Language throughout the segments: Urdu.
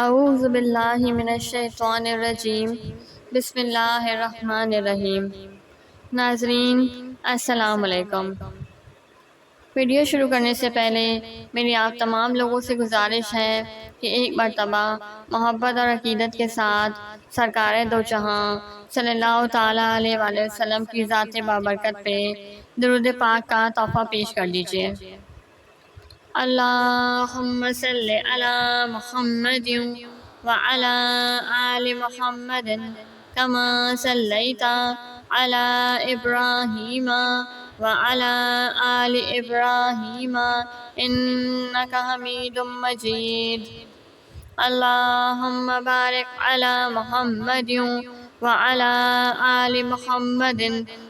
اعوذ باللہ من الشیطان الرجیم، بسم اللہ الرحمن الرحیم۔ ناظرین السلام علیکم۔ ویڈیو شروع کرنے سے پہلے میری آپ تمام لوگوں سے گزارش ہے کہ ایک مرتبہ محبت اور عقیدت کے ساتھ سرکار دو جہاں صلی اللہ تعالیٰ علیہ وآلہ وسلم کی ذات بابرکت پہ درود پاک کا تحفہ پیش کر دیجیے۔ اللہم صلی علی محمد وعلی آل محمد کما صلیت علی ابراہیم وعلی آل ابراہیم انک حمید مجید۔ اللہم بارک علی محمد وعلی آل محمد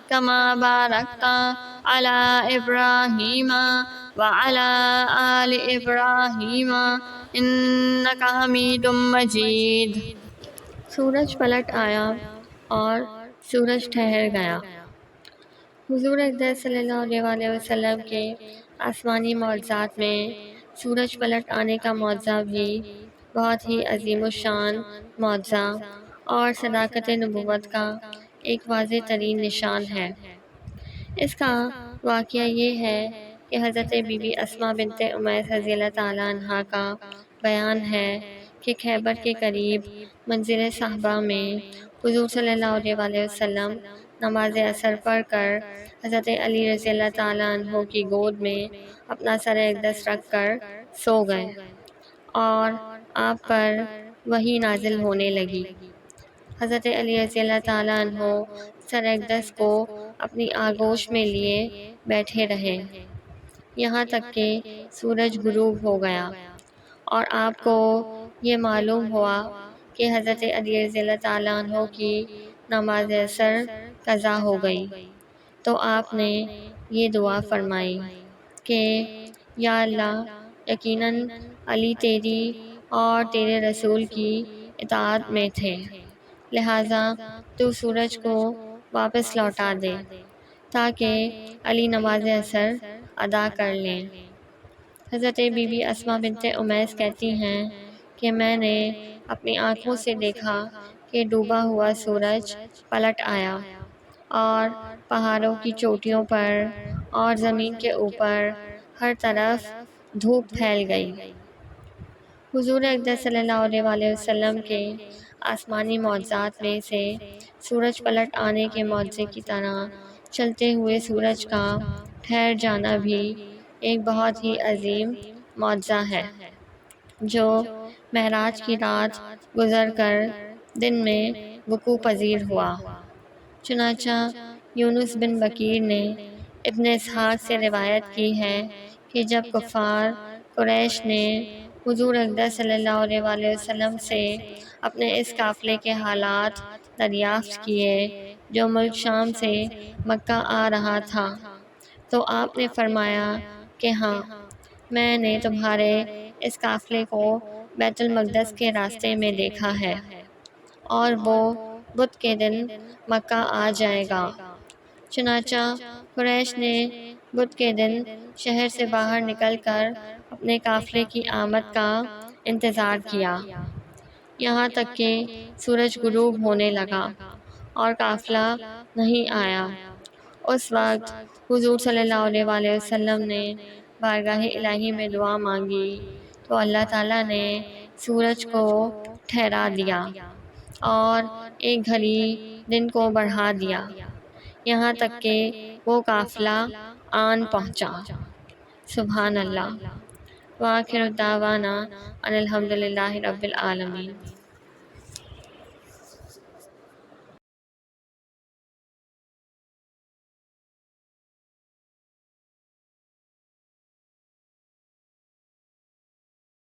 کما بارکت علی ابراہیم وعلی آل ابراہیم انک حمید مجید۔ سورج پلٹ آیا اور سورج ٹھہر گیا۔ حضور اقدس صلی اللہ علیہ وآلہ وسلم کے آسمانی معجزات میں سورج پلٹ آنے کا معجزہ بھی بہت ہی عظیم الشان معجزہ اور صداقت نبوت کا ایک واضح ترین نشان ہے۔ اس کا واقعہ یہ ہے کہ حضرت بی بی اسماء بنت امیس رضی اللہ تعالیٰ عنہا کا بیان ہے کہ خیبر کے قریب منزل صحابہ میں حضور صلی اللہ علیہ وآلہ وسلم نماز عصر پڑھ کر حضرت علی رضی اللہ تعالیٰ عنہ کی گود میں اپنا سر اقدس رکھ کر سو گئے اور آپ پر وحی نازل ہونے لگی۔ حضرت علی رضی اللہ تعالیٰ عنہ سر اقدس کو اپنی آغوش میں لیے بیٹھے رہے یہاں تک کہ سورج غروب ہو گیا اور آپ کو یہ معلوم ہوا کہ حضرت علی رضی اللہ تعالیٰ عنہ کی نماز عصر قضا ہو گئی، تو آپ نے یہ دعا فرمائی کہ یا اللہ، یقیناً علی تیری اور تیرے رسول کی اطاعت میں تھے، لہٰذا تو سورج کو واپس لوٹا دے تاکہ علی نماز عصر ادا کر لیں۔ حضرت بی بی اسماء بنت امیس کہتی ہیں کہ میں نے اپنی آنکھوں سے دیکھا کہ ڈوبا ہوا سورج پلٹ آیا اور پہاڑوں کی چوٹیوں پر اور زمین کے اوپر ہر طرف دھوپ پھیل گئی۔ حضور اقدس صلی اللہ علیہ وآلہ وسلم کے آسمانی معجزات میں سے سورج پلٹ آنے کے معجزے کی طرح چلتے ہوئے سورج کا ٹھہر جانا بھی ایک بہت ہی عظیم معجزہ ہے جو معراج کی رات گزر کر دن میں وقوع پذیر ہوا۔ چنانچہ یونس بن بکیر نے ابن اسحاق سے روایت کی ہے کہ جب کفار قریش نے حضور اقدس صلی اللہ علیہ وآلہ وسلم سے اپنے اس قافلے کے حالات دریافت کیے جو ملک شام سے مکہ آ رہا تھا، تو آپ نے فرمایا کہ ہاں، میں نے تمہارے اس قافلے کو بیت المقدس کے راستے میں دیکھا ہے اور وہ بدھ کے دن مکہ آ جائے گا۔ چنانچہ قریش نے بدھ کے دن شہر سے باہر نکل کر اپنے قافلے کی آمد کا انتظار کیا یہاں تک کہ سورج غروب ہونے لگا اور قافلہ نہیں آیا۔ اس وقت حضور صلی اللہ علیہ وآلہ وسلم نے بارگاہ الہی میں دعا مانگی تو اللہ تعالیٰ نے سورج کو ٹھہرا دیا اور ایک گھڑی دن کو بڑھا دیا یہاں تک کہ وہ قافلہ آن پہنچا۔ سبحان اللہ۔ وآخر دعوانا ان الحمد للہ رب العالمین۔